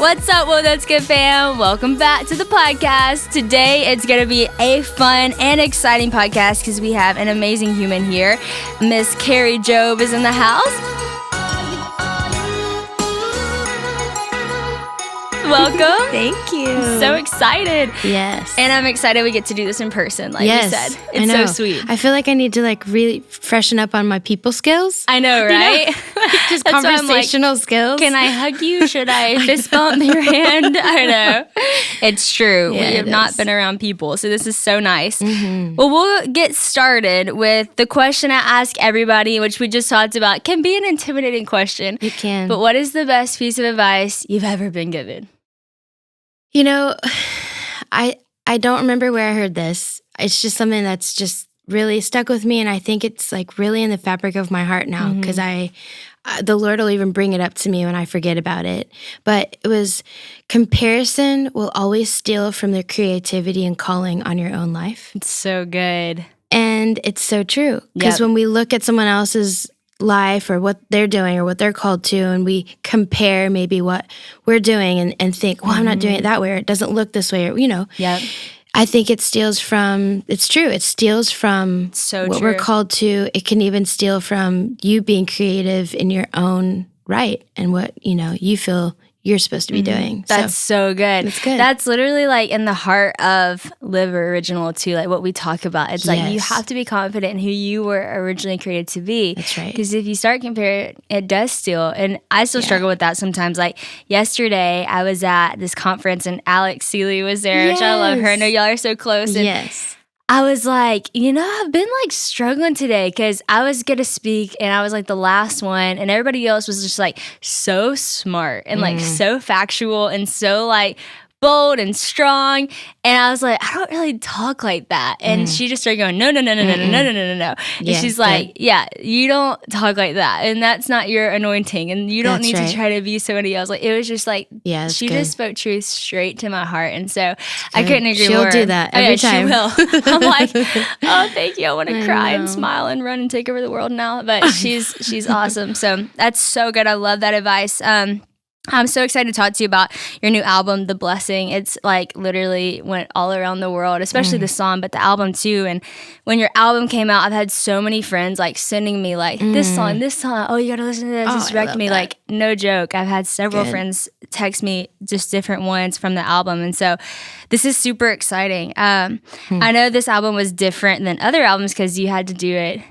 What's up, Well That's Good fam? Welcome back to the podcast. Today, it's going to be a fun and exciting podcast because we have an amazing human here. Miss Kari Jobe is in the house. Welcome. Thank you. So excited. Yes. And I'm excited we get to do this in person, like you said. It's so sweet. I feel like I need to really freshen up on my people skills. I know, right? You know? Just conversational skills. Can I hug you? Should I fist bump your hand? I know. It's true. Yeah, we have not been around people, so this is so nice. Mm-hmm. Well, we'll get started with the question I ask everybody, which we just talked about. It can be an intimidating question. It can. But what is the best piece of advice you've ever been given? You know, I don't remember where I heard this. It's just something that's just really stuck with me, and I think it's really in the fabric of my heart now because the Lord will even bring it up to me when I forget about it. But it was, comparison will always steal from the creativity and calling on your own life. It's so good. And it's so true because when we look at someone else's life or what they're doing or what they're called to, and we compare maybe what we're doing and think, well, I'm not doing it that way, or it doesn't look this way, or I think it steals from, it's true, it steals from what we're called to. It can even steal from you being creative in your own right and what you feel you're supposed to be doing. That's so good. It's good. That's literally in the heart of Live Original too, what we talk about. It's you have to be confident in who you were originally created to be. That's right. Because if you start comparing, it does steal. And I still struggle with that sometimes. Yesterday, I was at this conference and Alex Seeley was there, which I love her. I know y'all are so close. And I was like, I've been struggling today because I was going to speak and I was the last one, and everybody else was just so smart and so factual and so bold and strong. And I was like, I don't really talk like that. And she just started going, no. And she's like, yeah, you don't talk like that. And that's not your anointing. And you don't need to try to be somebody else. It was just she just spoke truth straight to my heart. And so I couldn't agree more. She'll do that every time. She will. I'm like, oh, thank you. I want to cry and smile and run and take over the world now. But she's awesome. So that's so good. I love that advice. I'm so excited to talk to you about your new album, The Blessing. It's literally went all around the world, especially the song, but the album too. And when your album came out, I've had so many friends sending me this song, oh, you gotta listen to this. This wrecked me. No joke. I've had several friends text me just different ones from the album. And so this is super exciting. I know this album was different than other albums because you had to do it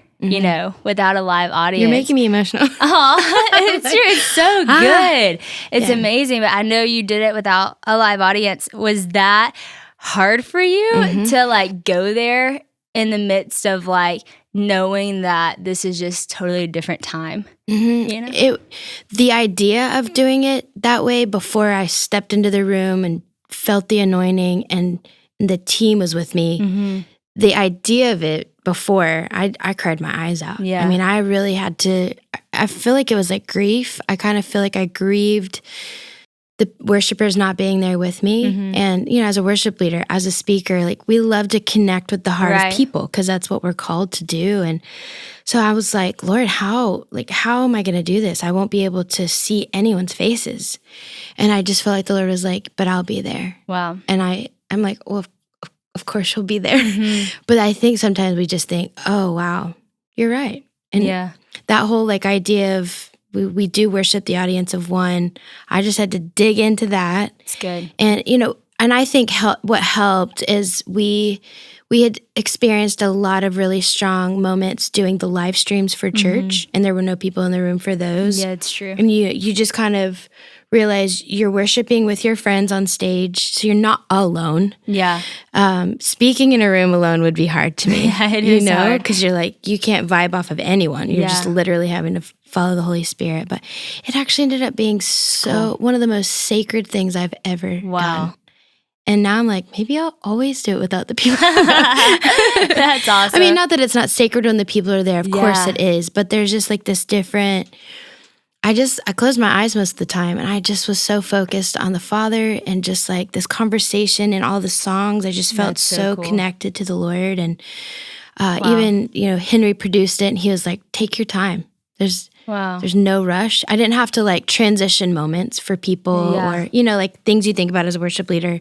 without a live audience. You're making me emotional. It's true. It's so good. It's amazing. But I know you did it without a live audience. Was that hard for you to go there in the midst of knowing that this is just totally a different time? The idea of doing it that way before I stepped into the room and felt the anointing and the team was with me, the idea of it before, I cried my eyes out. Yeah. I mean, I really had to, I feel like it was grief. I kind of feel like I grieved the worshipers not being there with me. And, as a worship leader, as a speaker, we love to connect with the heart of people because that's what we're called to do. And so I was like, Lord, how am I going to do this? I won't be able to see anyone's faces. And I just felt like the Lord was like, but I'll be there. Wow. And I'm like, well, of course she'll be there. But I think sometimes we just think, oh, wow, you're right. And that whole idea of we do worship the audience of one, I just had to dig into that. It's good. And, and I think what helped is we had experienced a lot of really strong moments doing the live streams for church, and there were no people in the room for those. Yeah, it's true. And you just kind of realize you're worshiping with your friends on stage, so you're not alone. Yeah. Speaking in a room alone would be hard to me. Yeah, it is hard. Because you're you can't vibe off of anyone. You're just literally having to follow the Holy Spirit. But it actually ended up being one of the most sacred things I've ever done. And now I'm maybe I'll always do it without the people. That's awesome. I mean, not that it's not sacred when the people are there. Of course it is. But there's just this different... I closed my eyes most of the time, and I just was so focused on the Father and just this conversation and all the songs. I just felt so cool. connected to the Lord. And even, Henry produced it, and he was like, take your time. Wow. There's no rush. I didn't have to like transition moments for people or, like things you think about as a worship leader.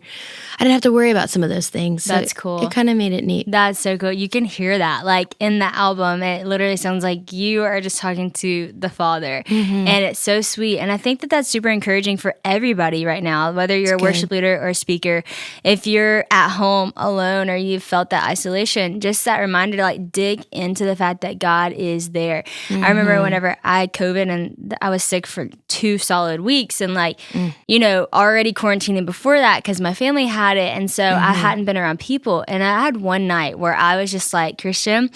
I didn't have to worry about some of those things. So That's cool. It kind of made it neat. That's so cool. You can hear that. Like in the album, it literally sounds like you are just talking to the Father. And it's so sweet. And I think that that's super encouraging for everybody right now, whether you're a worship leader or a speaker. If you're at home alone or you've felt that isolation, just that reminder to like dig into the fact that God is there. I remember whenever I had COVID and I was sick for 2 solid weeks and like, already quarantining before that because my family had it. And so I hadn't been around people. And I had one night where I was just like, Christian,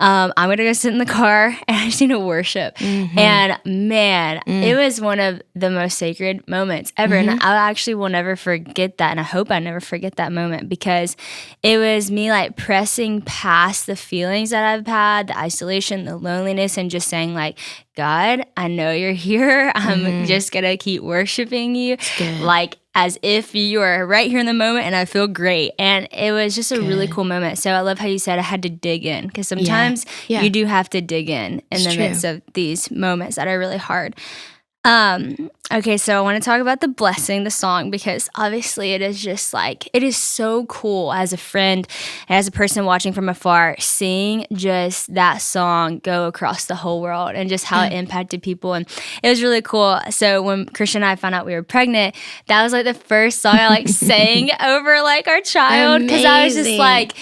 I'm going to go sit in the car and I just need to worship. And man, it was one of the most sacred moments ever. And I actually will never forget that. And I hope I never forget that moment because it was me like pressing past the feelings that I've had, the isolation, the loneliness, and just saying like, God, I know you're here. I'm just going to keep worshiping you like as if you are right here in the moment and I feel great. And it was just a really cool moment. So I love how you said I had to dig in because sometimes you do have to dig in the midst of these moments that are really hard. Okay, so I want to talk about The Blessing, the song, because obviously it is just like, it is so cool as a friend, as a person watching from afar, seeing just that song go across the whole world and just how it impacted people. And it was really cool. So when Christian and I found out we were pregnant, that was like the first song I like sang over like our child because I was just like,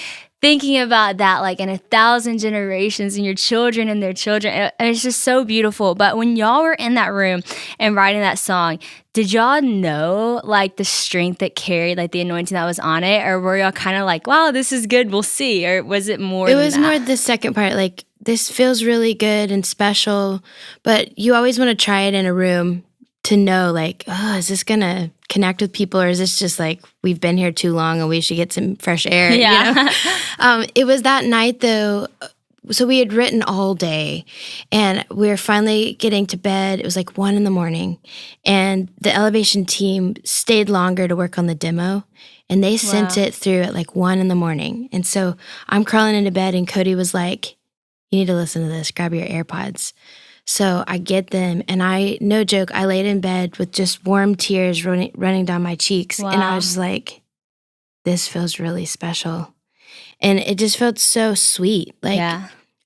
thinking about that, like in 1,000 generations and your children and their children, it's just so beautiful. But when y'all were in that room and writing that song, did y'all know like the strength that carried, like the anointing that was on it? Or were y'all kind of like, wow, this is good, we'll see? Or was it more than that? It was more the second part, like this feels really good and special, but you always want to try it in a room to know like, oh, is this going to connect with people or is this just like we've been here too long and we should get some fresh air? It was that night though. So we had written all day and we were finally getting to bed. It was like 1 a.m. and the Elevation team stayed longer to work on the demo and they sent it through at like 1 a.m. And so I'm crawling into bed and Cody was like, you need to listen to this, grab your AirPods. So I get them, and I, no joke, I laid in bed with just warm tears running down my cheeks. And I was just like, this feels really special. And it just felt so sweet. Like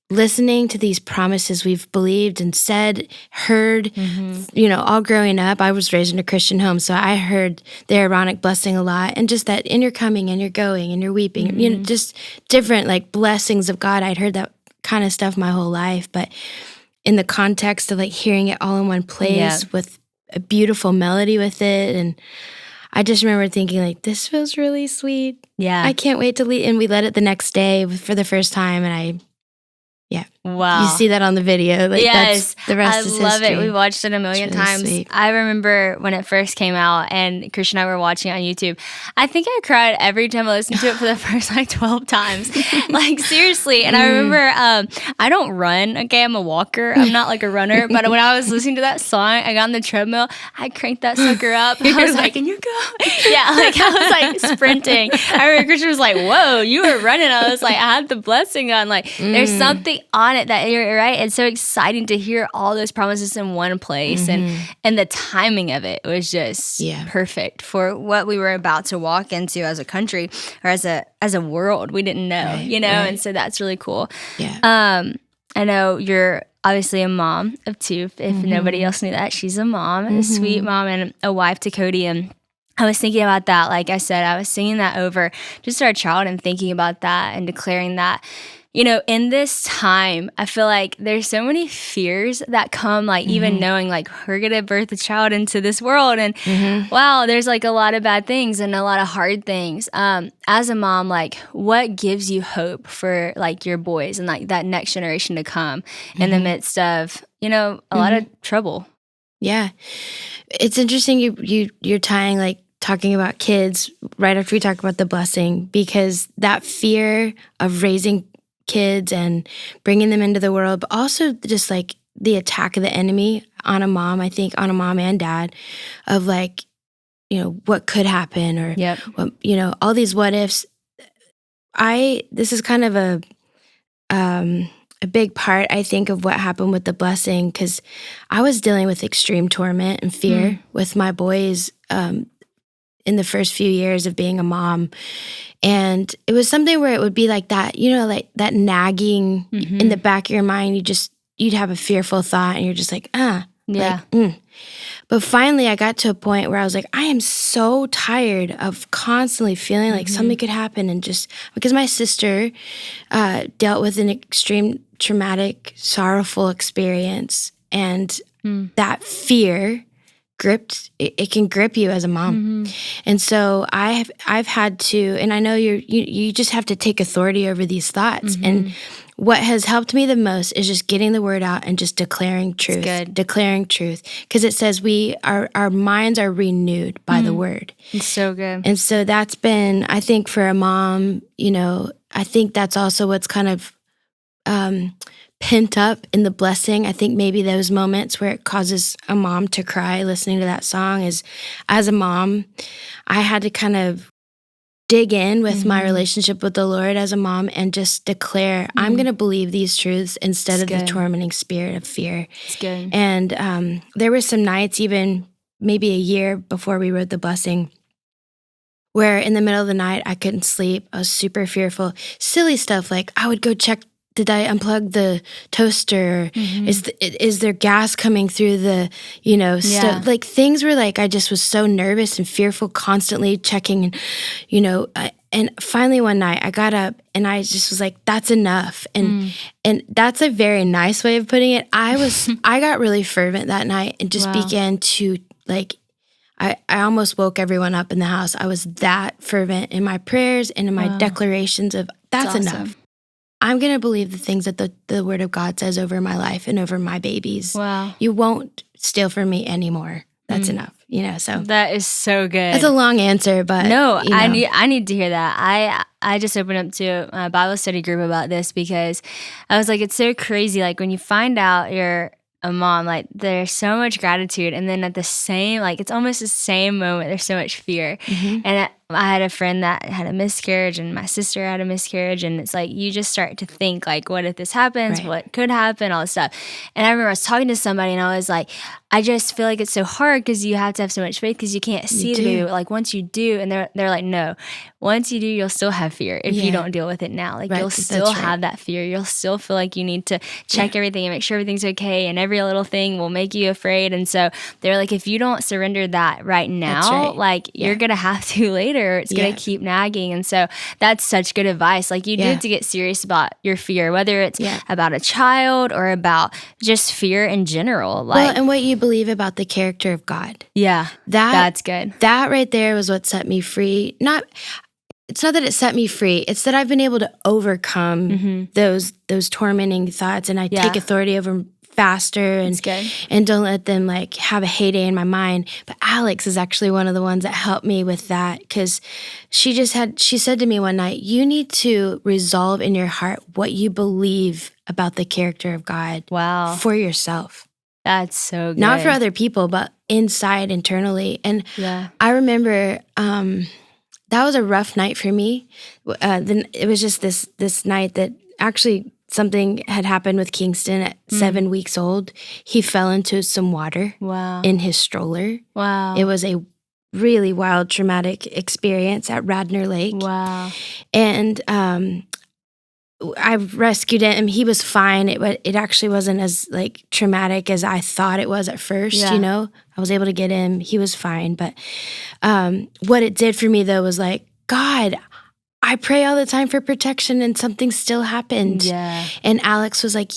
listening to these promises we've believed and said, heard, all growing up. I was raised in a Christian home, so I heard the Aaronic blessing a lot. And just that in your coming and you're going and you're weeping, just different like blessings of God. I'd heard that kind of stuff my whole life, but in the context of like hearing it all in one place with a beautiful melody with it. And I just remember thinking like, this feels really sweet. Yeah. I can't wait to lead. And we led it the next day for the first time. And wow. You see that on the video. Like that's the rest is history. I love it. We watched it a million times. Sweet. I remember when it first came out and Christian and I were watching it on YouTube. I think I cried every time I listened to it for the first like 12 times. Like seriously. And I remember I don't run. Okay, I'm a walker. I'm not like a runner. But when I was listening to that song, I got on the treadmill. I cranked that sucker up. I was like, can you go? Yeah, like I was like sprinting. I remember Christian was like, whoa, you were running. I was like, I had the blessing on. Like there's something on it that you're right. It's so exciting to hear all those promises in one place, and the timing of it was just perfect for what we were about to walk into as a country or as a world we didn't know, and so that's really cool. I know you're obviously a mom of 2. If nobody else knew that, she's a mom, a sweet mom, and a wife to Cody. And I was thinking about that. Like I said, I was singing that over just our child and thinking about that and declaring that. In this time, I feel like there's so many fears that come, like even knowing like we're going to birth a child into this world. And wow, there's like a lot of bad things and a lot of hard things. As a mom, like what gives you hope for like your boys and like that next generation to come in the midst of, a lot of trouble? Yeah. It's interesting you're tying like talking about kids right after we talk about the blessing, because that fear of raising kids and bringing them into the world, but also just like the attack of the enemy on a mom, I think on a mom and dad, of like, what could happen or, what, all these what ifs. This is kind of a big part, I think, of what happened with the blessing, because I was dealing with extreme torment and fear with my boys in the first few years of being a mom. And it was something where it would be like that, like that nagging in the back of your mind. You'd have a fearful thought and you're just like, Yeah. But finally I got to a point where I was like, I am so tired of constantly feeling like something could happen. And just because my sister dealt with an extreme traumatic, sorrowful experience, and that fear it can grip you as a mom. And so I've had to, and I know you just have to take authority over these thoughts. And what has helped me the most is just getting the word out and just declaring truth. Declaring truth. Because it says our minds are renewed by the word. It's so good. And so that's been, I think, for a mom, I think that's also what's kind of pent up in the blessing. I think maybe those moments where it causes a mom to cry listening to that song is, as a mom, I had to kind of dig in with my relationship with the Lord as a mom and just declare, I'm going to believe these truths instead of the tormenting spirit of fear. It's good. And there were some nights, even maybe a year before we wrote the blessing, where in the middle of the night I couldn't sleep. I was super fearful. Silly stuff like I would go check, did I unplug the toaster? Is there gas coming through the, stuff? Like things were like, I just was so nervous and fearful, constantly checking. And, and finally one night I got up and I just was like, that's enough. And that's a very nice way of putting it. I got really fervent that night and just began to I almost woke everyone up in the house. I was that fervent in my prayers and in my declarations of that's enough. I'm going to believe the things that the Word of God says over my life and over my babies. Wow. You won't steal from me anymore. That's enough, so. That is so good. That's a long answer, but. No, I need to hear that. I just opened up to a Bible study group about this because I was like, it's so crazy. Like when you find out you're a mom, like there's so much gratitude. And then at the same, like it's almost the same moment, there's so much fear. And I had a friend that had a miscarriage and my sister had a miscarriage, and it's like you just start to think like, what if this happens? Right. What could happen? All this stuff. And I remember I was talking to somebody and I was like, I just feel like it's so hard because you have to have so much faith because you can't see the baby. But like once you do, and they're like, no, once you do, you'll still have fear if you don't deal with it now. Like you'll still have that fear. You'll still feel like you need to check everything and make sure everything's okay, and every little thing will make you afraid. And so they're like, if you don't surrender that right now, like you're gonna have to later. It's gonna keep nagging. And so that's such good advice. Like you do have to get serious about your fear, whether it's about a child or about just fear in general. Like, and what you believe about the character of God. Yeah, that's good. That right there was what set me free. It's not that it set me free. It's that I've been able to overcome those tormenting thoughts, and I take authority over them faster and don't let them like have a heyday in my mind. But Alex is actually one of the ones that helped me with that, because she said to me one night, you need to resolve in your heart what you believe about the character of God. Wow. For yourself. That's so good. Not for other people, but inside, internally. And I remember that was a rough night for me. Then it was just this night that actually something had happened with Kingston at 7 weeks old. He fell into some water in his stroller. Wow. It was a really wild, traumatic experience at Radnor Lake. Wow. And I rescued him. He was fine. It actually wasn't as like traumatic as I thought it was at first, I was able to get him. He was fine. But what it did for me though was like, God, I pray all the time for protection and something still happened. Yeah. And Alex was like,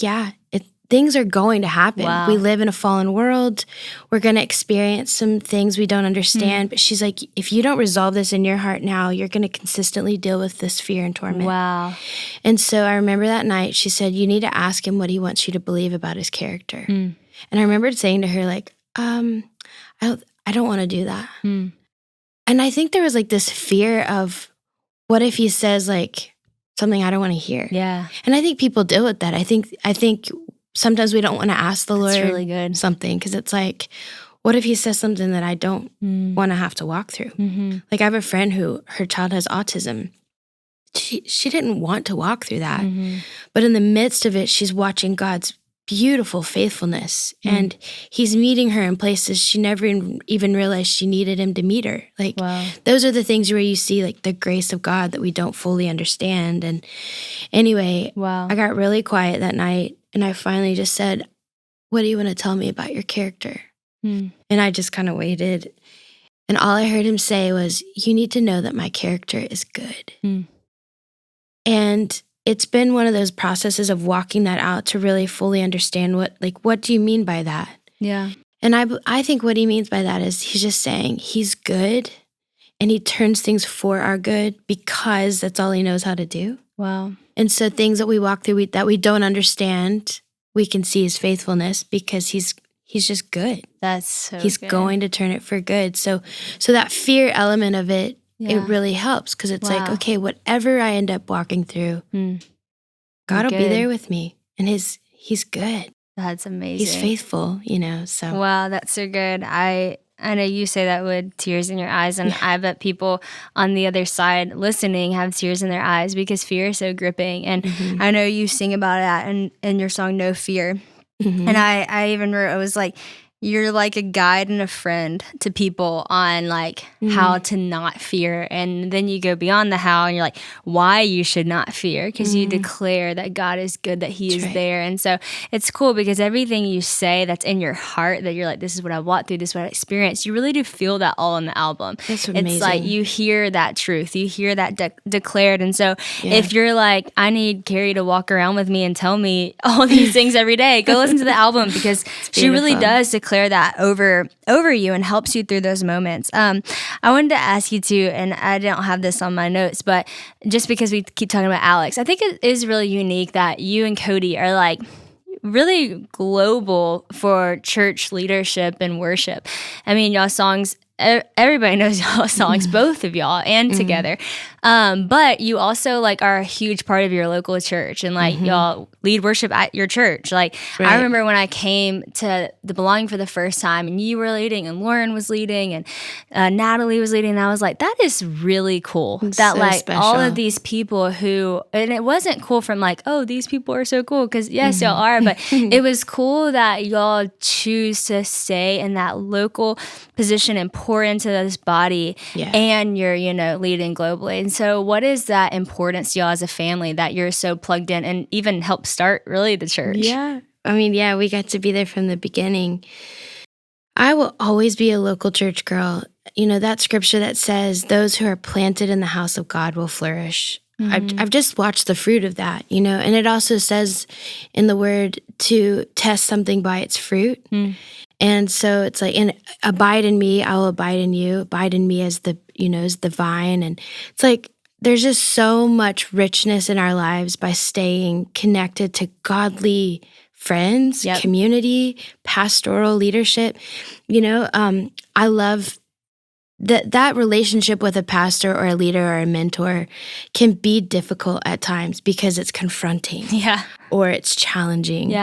things are going to happen. Wow. We live in a fallen world. We're going to experience some things we don't understand. But she's like, if you don't resolve this in your heart now, you're going to consistently deal with this fear and torment. Wow. And so I remember that night, she said, you need to ask him what he wants you to believe about his character. And I remembered saying to her, like, I don't want to do that. And I think there was like this fear of, what if he says like something I don't want to hear? Yeah. And I think people deal with that. I think sometimes we don't want to ask the Lord really something, because it's like, what if he says something that I don't want to have to walk through? Like I have a friend who her child has autism, she didn't want to walk through that. But in the midst of it, she's watching God's beautiful faithfulness, and he's meeting her in places she never even realized she needed him to meet her. Like, those are the things where you see like the grace of God that we don't fully understand. And anyway, I got really quiet that night, and I finally just said, "What do you want to tell me about your character?" And I just kind of waited, and all I heard him say was, "You need to know that my character is good." And it's been one of those processes of walking that out to really fully understand what do you mean by that? Yeah. And I think what he means by that is he's just saying he's good, and he turns things for our good because that's all he knows how to do. Wow. And so things that we walk through that we don't understand, we can see his faithfulness because he's just good. That's so He's good. going to turn it for good. So that fear element of it, it really helps because it's like, okay, whatever I end up walking through, God will be there with me, and he's good. That's amazing. He's faithful, so. Wow, that's so good. I know you say that with tears in your eyes, and I bet people on the other side listening have tears in their eyes because fear is so gripping. And I know you sing about that in your song, No Fear. And I even wrote, I was like, you're like a guide and a friend to people on like how to not fear. And then you go beyond the how and you're like, why you should not fear, because you declare that God is good, that he is there. And so it's cool because everything you say that's in your heart, that you're like, this is what I walked through, this is what I experienced, you really do feel that all in the album. That's amazing. It's like you hear that truth, you hear that declared. And so if you're like, I need Kari to walk around with me and tell me all these things every day, go listen to the album because she really does declare that over you and helps you through those moments. I wanted to ask you too, and I don't have this on my notes, but just because we keep talking about Alex, I think it is really unique that you and Cody are like really global for church leadership and worship. I mean, y'all songs, everybody knows y'all songs, both of y'all and together. But you also like are a huge part of your local church, and like y'all lead worship at your church. Like I remember when I came to the Belonging for the first time, and you were leading, and Lauren was leading, and Natalie was leading, and I was like, that is really cool. It's that so like special. all of these people who, and it wasn't cool from like, oh, these people are so cool, because yes, y'all are, but it was cool that y'all choose to stay in that local position and pour into this body, and you're, leading globally. And so what is that importance to y'all as a family that you're so plugged in and even helped start really the church? Yeah. I mean, we got to be there from the beginning. I will always be a local church girl. That scripture that says those who are planted in the house of God will flourish. I've just watched the fruit of that, and it also says in the word to test something by its fruit. And so it's like, abide in me, I will abide in you. Abide in me as as the vine. And it's like, there's just so much richness in our lives by staying connected to godly friends, community, pastoral leadership. I love that relationship with a pastor or a leader or a mentor can be difficult at times because it's confronting. Or it's challenging.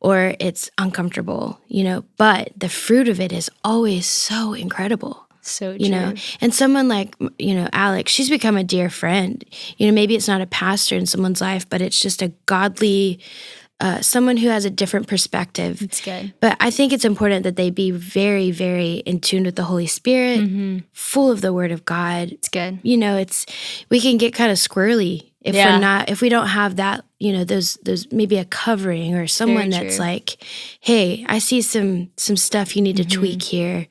Or it's uncomfortable, but the fruit of it is always so incredible. So true. And someone like, Alex, she's become a dear friend. Maybe it's not a pastor in someone's life, but it's just a godly, someone who has a different perspective. It's good. But I think it's important that they be very, very in tune with the Holy Spirit, full of the Word of God. It's good. We can get kind of squirrely if we don't have that, those maybe a covering or someone that's like, hey, I see some stuff you need to tweak here.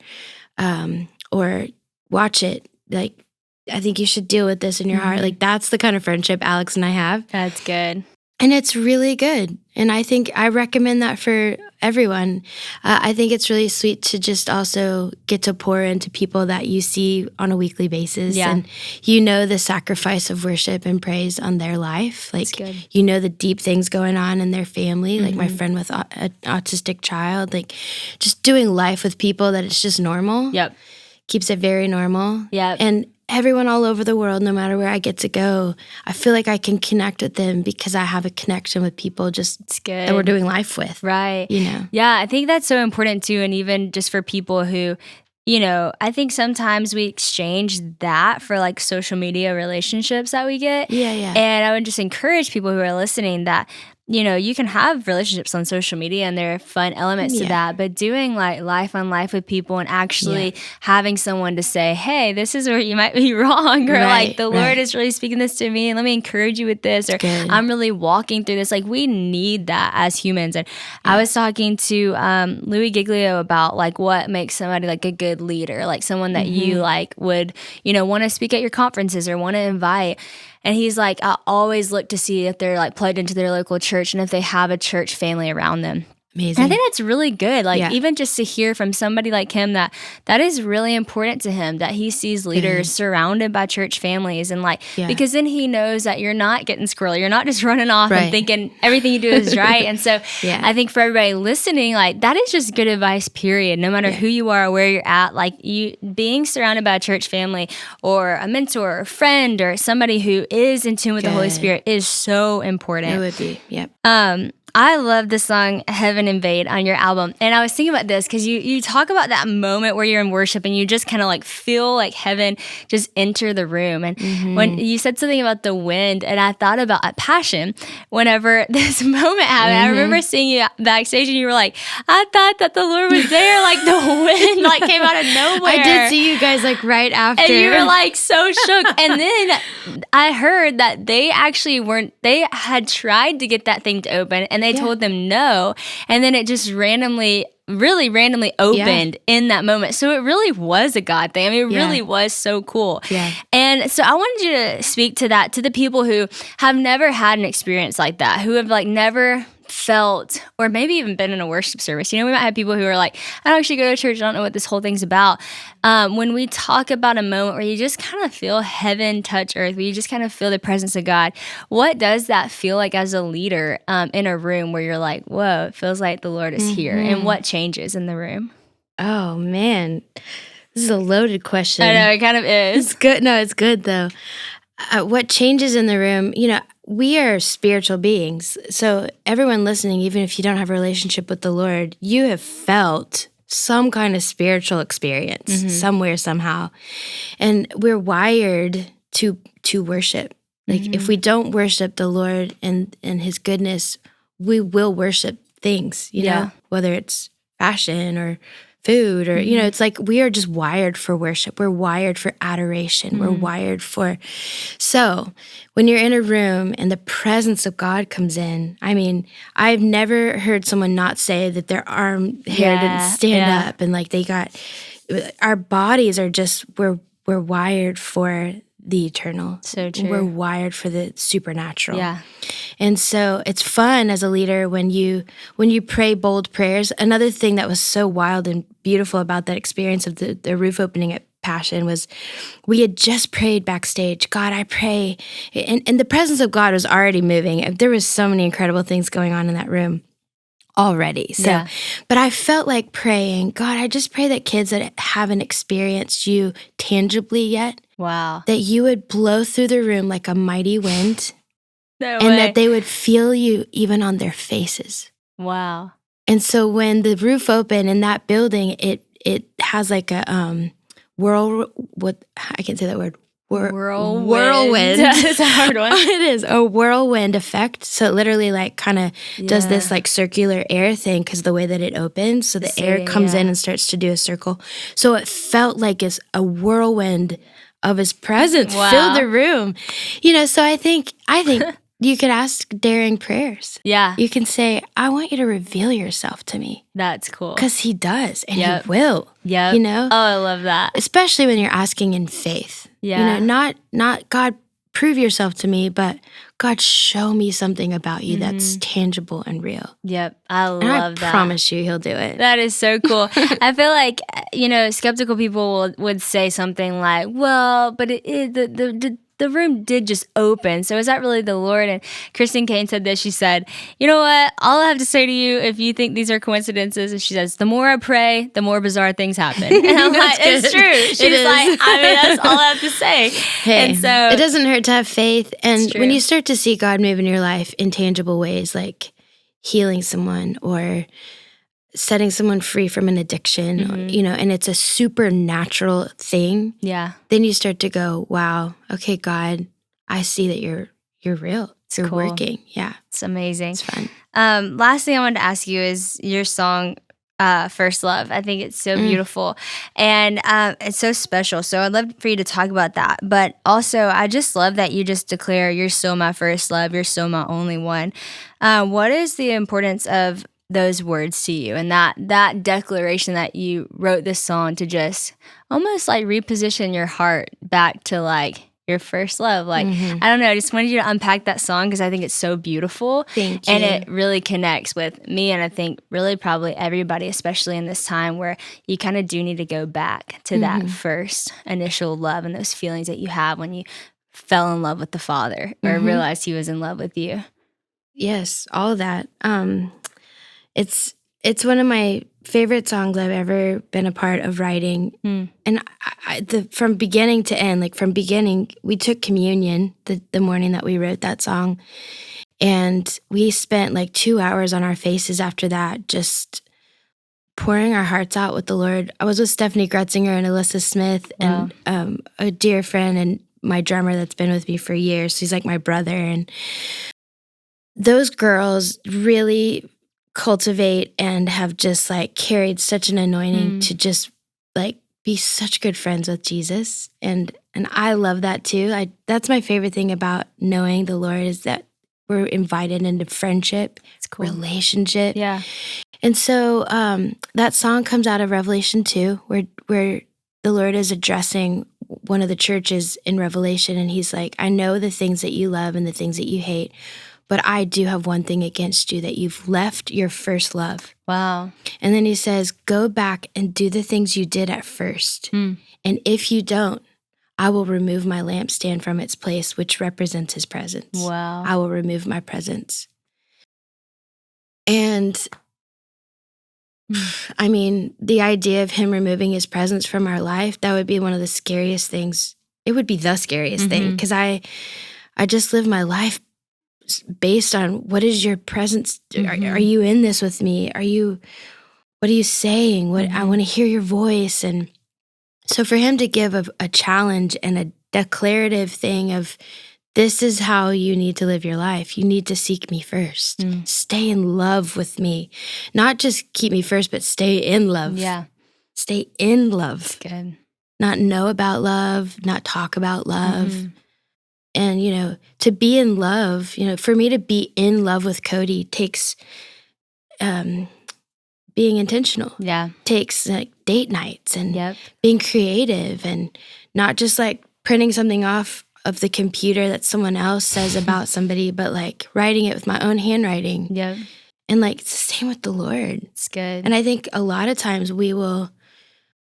Or watch it. Like, I think you should deal with this in your heart. Like, that's the kind of friendship Alex and I have. That's good. And it's really good. And I think I recommend that for everyone. I think it's really sweet to just also get to pour into people that you see on a weekly basis. And the sacrifice of worship and praise on their life. Like, the deep things going on in their family. Like my friend with an autistic child. Like, just doing life with people that it's just normal. Keeps it very normal. And everyone all over the world, no matter where I get to go, I feel like I can connect with them because I have a connection with people that we're doing life with. Right. Yeah, I think that's so important too. And even just for people who I think sometimes we exchange that for like social media relationships that we get. Yeah. And I would just encourage people who are listening that, you can have relationships on social media and there are fun elements to that, but doing like life on life with people and actually having someone to say, hey, this is where you might be wrong, or like the Lord is really speaking this to me and let me encourage you with this, or I'm really walking through this. Like we need that as humans. And I was talking to Louis Giglio about like what makes somebody like a good leader, like someone that you like would, want to speak at your conferences or want to invite. And he's like, I always look to see if they're like plugged into their local church and if they have a church family around them. Amazing. And I think that's really good. Like even just to hear from somebody like him that is really important to him, that he sees leaders surrounded by church families, and like because then he knows that you're not getting squirrely, you're not just running off and thinking everything you do is right. And so I think for everybody listening, like that is just good advice, period. No matter who you are or where you're at, like you being surrounded by a church family or a mentor or a friend or somebody who is in tune with the Holy Spirit is so important. It would be. Yep. I love the song Heaven Invade on your album. And I was thinking about this because you talk about that moment where you're in worship and you just kind of like feel like heaven just enter the room. And when you said something about the wind, and I thought about at Passion, whenever this moment happened, I remember seeing you backstage and you were like, I thought that the Lord was there. Like the wind like came out of nowhere. I did see you guys like right after. And you were like so shook. And then I heard that they had tried to get that thing to open and they told them no, and then it just really randomly opened in that moment. So it really was a God thing. I mean, it really was so cool. Yeah. And so I wanted you to speak to that, to the people who have never had an experience like that, who have like never felt, or maybe even been in a worship service. We might have people who are like, I don't actually go to church, I don't know what this whole thing's about. When we talk about a moment where you just kind of feel heaven touch earth, where you just kind of feel the presence of God, what does that feel like as a leader in a room where you're like, whoa, it feels like the Lord is here, and what changes in the room? Oh, man. This is a loaded question. I know, it kind of is. It's good. No, it's good, though. What changes in the room, we are spiritual beings. So everyone listening, even if you don't have a relationship with the Lord, you have felt some kind of spiritual experience somewhere, somehow. And we're wired to worship. Like if we don't worship the Lord and his goodness, we will worship things, whether it's fashion or food or, it's like we are just wired for worship. We're wired for adoration. We're wired for... So when you're in a room and the presence of God comes in, I mean, I've never heard someone not say that their arm hair didn't stand up and like they got... Our bodies are just... We're wired for the eternal. So true. We're wired for the supernatural. Yeah. And so it's fun as a leader when you pray bold prayers. Another thing that was so wild and beautiful about that experience of the roof opening at Passion was we had just prayed backstage, God, I pray. And the presence of God was already moving. There was so many incredible things going on in that room already. So, but I felt like praying, God, I just pray that kids that haven't experienced you tangibly yet, that you would blow through the room like a mighty wind, and that they would feel you even on their faces. Wow. And so when the roof opened in that building, it has like a I can't say that word. Whirlwind. It's a hard one. It is a whirlwind effect. So it literally like kind of does this like circular air thing because the way that it opens. So the air comes in and starts to do a circle. So it felt like it's a whirlwind of his presence filled the room. So I think you could ask daring prayers. Yeah. You can say, I want you to reveal yourself to me. That's cool. Because he does, and he will. Yeah. Oh, I love that. Especially when you're asking in faith. Yeah. Not God, prove yourself to me, but God, show me something about you that's tangible and real. Yep. I love that. I promise you he'll do it. That is so cool. I feel like, skeptical people would say something like, well, but the room did just open. So is that really the Lord? And Kristen Kane said this. She said, you know what? All I have to say to you, if you think these are coincidences, is she says, the more I pray, the more bizarre things happen. And I'm like, it's true. She's like, that's all I have to say. Hey, and so it doesn't hurt to have faith. And when you start to see God move in your life in tangible ways, like healing someone or setting someone free from an addiction, and it's a supernatural thing. Yeah. Then you start to go, wow, okay, God, I see that you're real. You're cool. Working. Yeah. It's amazing. It's fun. Last thing I wanted to ask you is your song, First Love. I think it's so beautiful and it's so special. So I'd love for you to talk about that. But also, I just love that you just declare, you're still my first love. You're still my only one. What is the importance of those words to you and that declaration that you wrote this song to just almost like reposition your heart back to like your first love? Like, I don't know, I just wanted you to unpack that song because I think it's so beautiful. Thank you. And it really connects with me and I think really probably everybody, especially in this time where you kind of do need to go back to that first initial love and those feelings that you have when you fell in love with the Father or realized he was in love with you. Yes, all of that. It's one of my favorite songs I've ever been a part of writing. And from beginning to end, like from beginning, we took communion the morning that we wrote that song. And we spent like 2 hours on our faces after that, just pouring our hearts out with the Lord. I was with Stephanie Gretzinger and Alyssa Smith and a dear friend and my drummer that's been with me for years. He's like my brother. And those girls really cultivate and have just like carried such an anointing to just like be such good friends with Jesus. And I love that too. That's my favorite thing about knowing the Lord is that we're invited into friendship, relationship. Yeah. And so that song comes out of Revelation 2 where the Lord is addressing one of the churches in Revelation. And he's like, I know the things that you love and the things that you hate, but I do have one thing against you, that you've left your first love. Wow. And then he says, go back and do the things you did at first. And if you don't, I will remove my lampstand from its place, which represents his presence. Wow. I will remove my presence. And I mean, the idea of him removing his presence from our life, that would be one of the scariest things. It would be the scariest thing, because I just live my life based on what is your presence? Are you in this with me? What are you saying? I want to hear your voice. And so for him to give a challenge and a declarative thing of, this is how you need to live your life. You need to seek me first. Stay in love with me. Not just keep me first, but stay in love. Yeah. Stay in love. That's good. Not know about love, not talk about love. And, to be in love, for me to be in love with Cody takes being intentional. Yeah. Takes like date nights and being creative and not just like printing something off of the computer that someone else says about somebody, but like writing it with my own handwriting. Yep. And like it's the same with the Lord. It's good. And I think a lot of times we will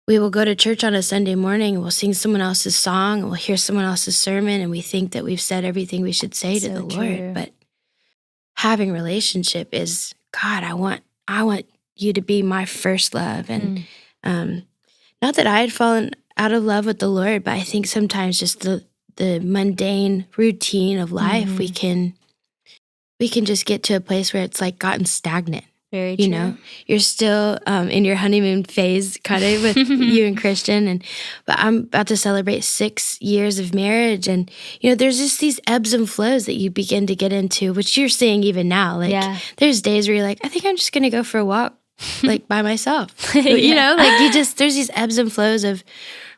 go to church on a Sunday morning and we'll sing someone else's song and we'll hear someone else's sermon and we think that we've said everything we should say to the Lord. But having relationship is, God, I want you to be my first love. And not that I had fallen out of love with the Lord, but I think sometimes just the mundane routine of life, we can just get to a place where it's like gotten stagnant. Very true. You're still in your honeymoon phase, kind of with you and Christian, but I'm about to celebrate 6 years of marriage, and there's just these ebbs and flows that you begin to get into, which you're seeing even now. Like there's days where you're like, I think I'm just gonna go for a walk, like by myself. There's these ebbs and flows of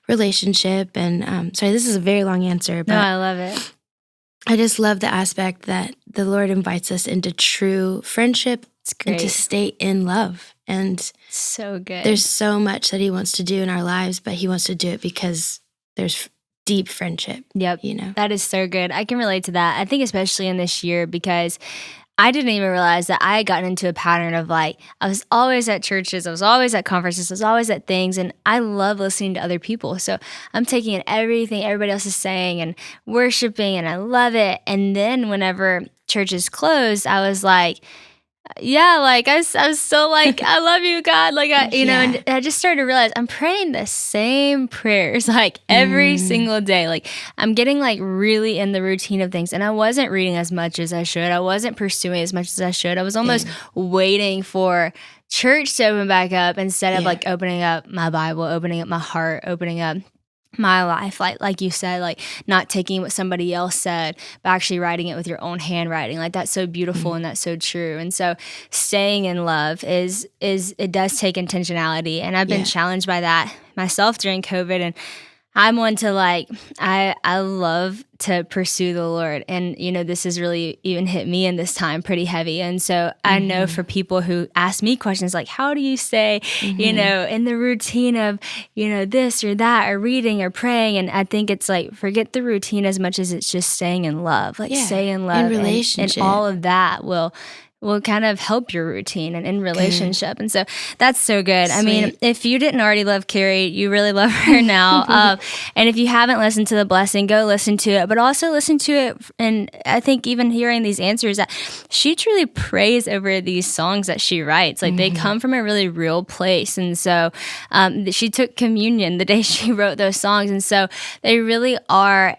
relationship, and sorry, this is a very long answer, but no, I love it. I just love the aspect that the Lord invites us into true friendship and to stay in love. And so good. There's so much that he wants to do in our lives, but he wants to do it because there's deep friendship. Yep. That is so good. I can relate to that. I think especially in this year, because I didn't even realize that I had gotten into a pattern of like, I was always at churches, I was always at conferences, I was always at things, and I love listening to other people. So I'm taking in everything everybody else is saying and worshiping, and I love it. And then whenever churches closed, I was like, yeah, like I was still like, I love you, God. Like, and I just started to realize I'm praying the same prayers like every single day. Like I'm getting like really in the routine of things, and I wasn't reading as much as I should. I wasn't pursuing as much as I should. I was almost waiting for church to open back up instead of like opening up my Bible, opening up my heart, opening up my life, like you said, like not taking what somebody else said, but actually writing it with your own handwriting. Like that's so beautiful and that's so true. And so staying in love is it does take intentionality. And I've been challenged by that myself during COVID. And I'm one to like, I love to pursue the Lord. And, this has really even hit me in this time pretty heavy. And so I know for people who ask me questions like, how do you stay, in the routine of, this or that or reading or praying? And I think it's like, forget the routine as much as it's just staying in love, like stay in love. In relationship. And all of that will kind of help your routine and in relationship. And so that's so good. Sweet. I mean, if you didn't already love Kari, you really love her now. And if you haven't listened to The Blessing, go listen to it, but also listen to it. And I think even hearing these answers, that she truly prays over these songs that she writes. Like they come from a really real place. And so she took communion the day she wrote those songs. And so they really are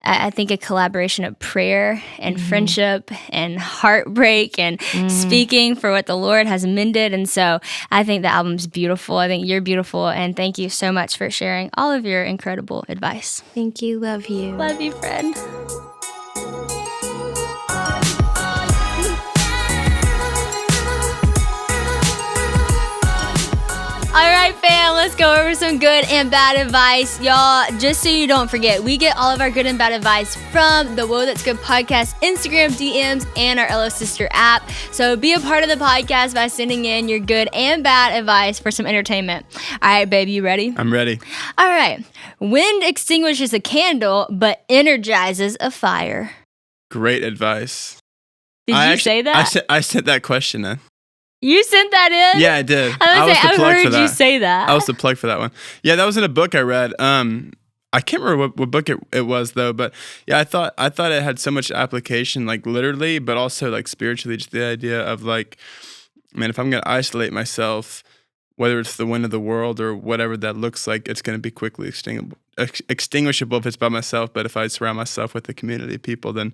I think a collaboration of prayer and friendship and heartbreak and speaking for what the Lord has mended. And so I think the album's beautiful. I think you're beautiful. And thank you so much for sharing all of your incredible advice. Thank you. Love you. Love you, friend. All right, fam, let's go over some good and bad advice. Y'all, just so you don't forget, we get all of our good and bad advice from the Whoa That's Good podcast, Instagram DMs, and our LO Sister app. So be a part of the podcast by sending in your good and bad advice for some entertainment. All right, baby, you ready? I'm ready. All right. Wind extinguishes a candle, but energizes a fire. Great advice. Did you say that? I sent that question in. You sent that in? Yeah, I did. I heard you say that. I was the plug for that one. Yeah, that was in a book I read. I can't remember what book it was though, but yeah, I thought it had so much application, like literally, but also like spiritually. Just the idea of like, man, if I'm gonna isolate myself, whether it's the wind of the world or whatever that looks like, it's gonna be quickly extinguishable if it's by myself. But if I surround myself with a community of people, then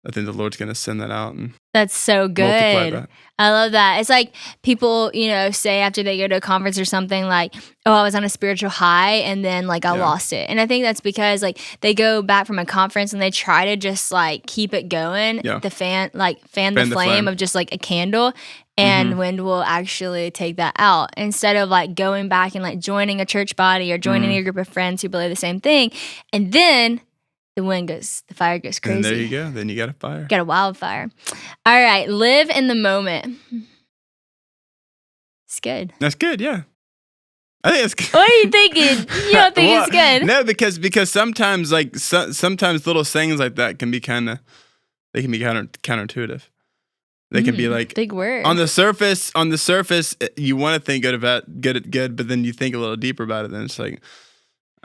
I think the Lord's going to send that out. And that's so good. That. I love that. It's like people, say after they go to a conference or something like, oh, I was on a spiritual high and then like I lost it. And I think that's because like they go back from a conference and they try to just like keep it going. Yeah. Fan the flame of just like a candle. And wind will actually take that out instead of like going back and like joining a church body or joining a group of friends who believe the same thing. And then the fire goes crazy. And there you go. Then you got a fire. Got a wildfire. All right. Live in the moment. It's good. That's good. Yeah. I think it's good. What are you thinking? You don't think it's good? No, because sometimes like sometimes little sayings like that can be counterintuitive. They can be like big word. On the surface, you want to think good, but then you think a little deeper about it, then it's like,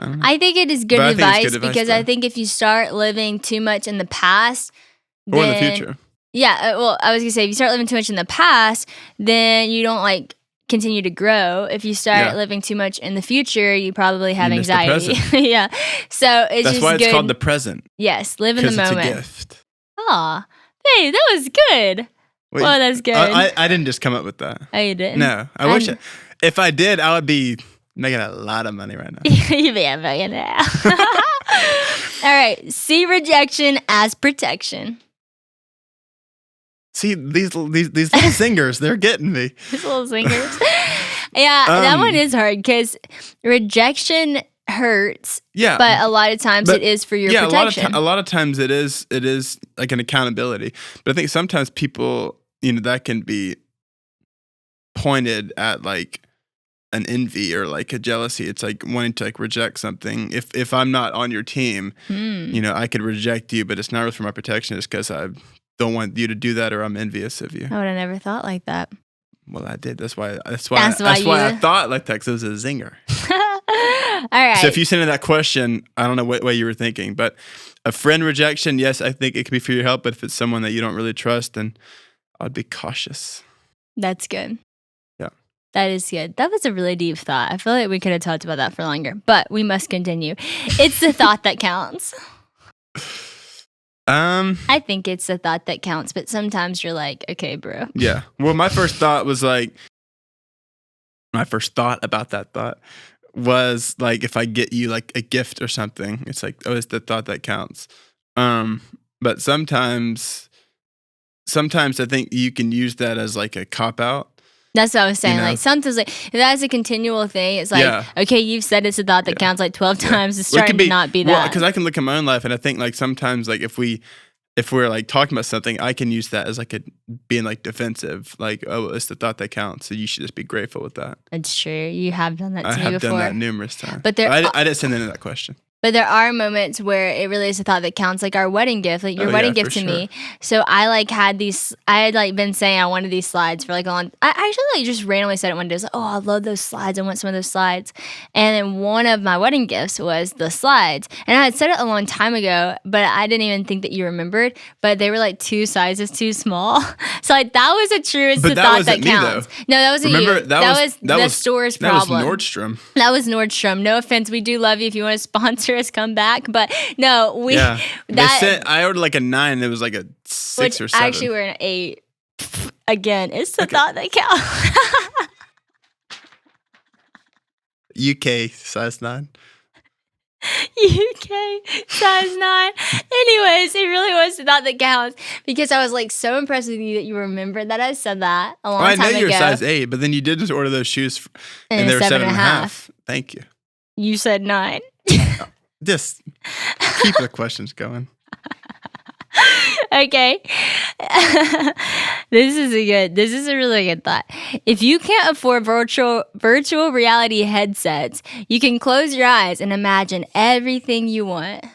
I think it is good advice because I think if you start living too much in the past, or in the future. Yeah, well, I was going to say, if you start living too much in the past, then you don't like continue to grow. If you start living too much in the future, you probably have anxiety. Yeah. So that's why it's called the present. Yes, live in the moment. It's a gift. Aw, hey, that was good. Wait, well, that's good. I didn't just come up with that. Oh, you didn't? No, I wish. If I did, I would be making a lot of money right now. You'd be a millionaire. All right. See rejection as protection. See, these little singers, they're getting me. These little singers. Yeah, that one is hard because rejection hurts. Yeah. But a lot of times it is for your protection. A lot of times it is like an accountability. But I think sometimes people, that can be pointed at like an envy or like a jealousy. It's like wanting to like reject something. If I'm not on your team, I could reject you, but it's not really for my protection. It's because I don't want you to do that or I'm envious of you. I would have never thought like that. Well, I did. That's why I thought like that, because it was a zinger. All right. So if you send in that question, I don't know what way you were thinking, but a friend rejection, yes, I think it could be for your help, but if it's someone that you don't really trust, then I'd be cautious. That's good. Yeah. That is good. That was a really deep thought. I feel like we could have talked about that for longer, but we must continue. It's the thought that counts. I think it's the thought that counts, but sometimes you're like, okay, bro. Yeah. Well, my first thought about that thought was like, if I get you like a gift or something, it's like, oh, it's the thought that counts. But sometimes I think you can use that as like a cop out. That's what I was saying. You know? Like sometimes, like if that's a continual thing, it's like, okay, you've said it's a thought that counts like 12 times. It's starting to not be that. Well, because I can look at my own life, and I think like sometimes, like if we're like talking about something, I can use that as like being like defensive. Like, oh, it's the thought that counts, so you should just be grateful with that. It's true. You have done that to me before. I have done that numerous times. But I didn't send into that question. But there are moments where it really is a thought that counts, like our wedding gift, like your wedding gift to me. So I had been saying I wanted these slides for like a long. I actually like just randomly said it one day. I was like, oh, I love those slides. I want some of those slides. And then one of my wedding gifts was the slides. And I had said it a long time ago, but I didn't even think that you remembered. But they were like 2 sizes too small. So like that was a true it's the thought that counts. No, that wasn't you. That was the store's problem. That was Nordstrom. That was Nordstrom. No offense, we do love you if you want to sponsor us, come back. But no, I ordered like a 9. And it was like a 6 or 7. Actually, we're an 8. Again, it's the thought that counts. UK size 9. UK size 9. Anyways, it really was the thought that counts because I was like so impressed with you that you remembered that I said that a long time ago. I know you're size 8, but then you did just order those shoes and they were 7.5. Thank you. You said 9. Just keep the questions going. Okay. This is a really good thought. If you can't afford virtual reality headsets, you can close your eyes and imagine everything you want.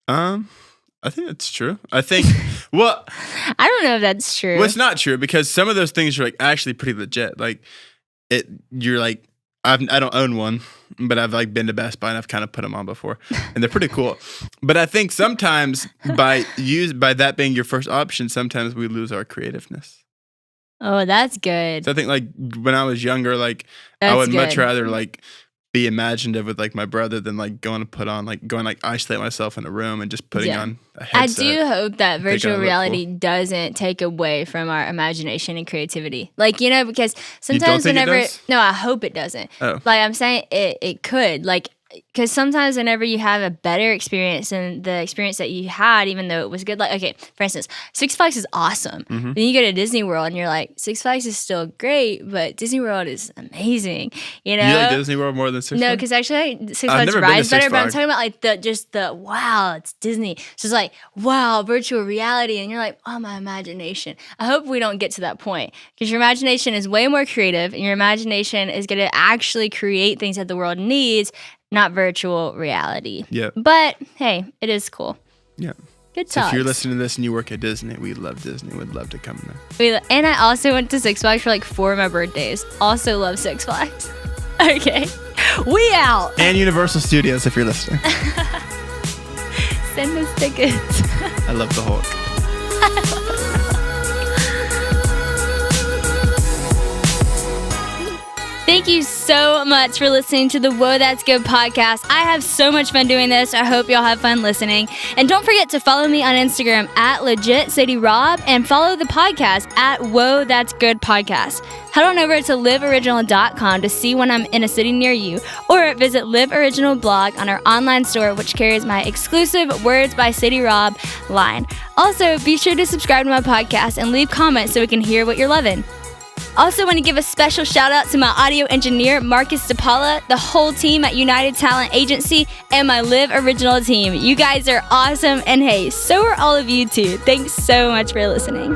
I think that's true. I think, well, I don't know if that's true. Well, it's not true because some of those things are like actually pretty legit. Like you're like, I don't own one, but I've like been to Best Buy and I've kind of put them on before, and they're pretty cool. But I think sometimes by that being your first option, sometimes we lose our creativeness. Oh, that's good. So I think like when I was younger, like I would much rather like be imaginative with like my brother than like going isolate myself in a room and just putting on a headset. I do hope that virtual reality doesn't take away from our imagination and creativity. Like, you know, because sometimes no, I hope it doesn't. Oh. Like I'm saying it could, like, because sometimes whenever you have a better experience than the experience that you had, even though it was good, like, okay, for instance, Six Flags is awesome. Mm-hmm. Then you go to Disney World and you're like, Six Flags is still great, but Disney World is amazing. You know? You like Disney World more than Six Flags? No, because actually Six Flags rides better, but I'm talking about like wow, it's Disney. So it's like, wow, virtual reality. And you're like, oh, my imagination. I hope we don't get to that point because your imagination is way more creative and your imagination is going to actually create things that the world needs, not virtual reality. Yeah. But hey, it is cool. Yeah. Good talks. So if you're listening to this and you work at Disney, we love Disney. We'd love to come there. And I also went to Six Flags for like 4 of my birthdays. Also love Six Flags. Okay. We out. And Universal Studios if you're listening. Send us tickets. I love the Hulk. Thank you so much for listening to the Whoa, That's Good podcast. I have so much fun doing this. I hope y'all have fun listening. And don't forget to follow me on Instagram at legit Sadie Rob and follow the podcast at Whoa, That's Good podcast. Head on over to liveoriginal.com to see when I'm in a city near you, or visit Live Original blog on our online store, which carries my exclusive Words by Sadie Rob line. Also, be sure to subscribe to my podcast and leave comments so we can hear what you're loving. Also want to give a special shout out to my audio engineer, Marcus DePaula, the whole team at United Talent Agency, and my Live Original team. You guys are awesome, and hey, so are all of you too. Thanks so much for listening.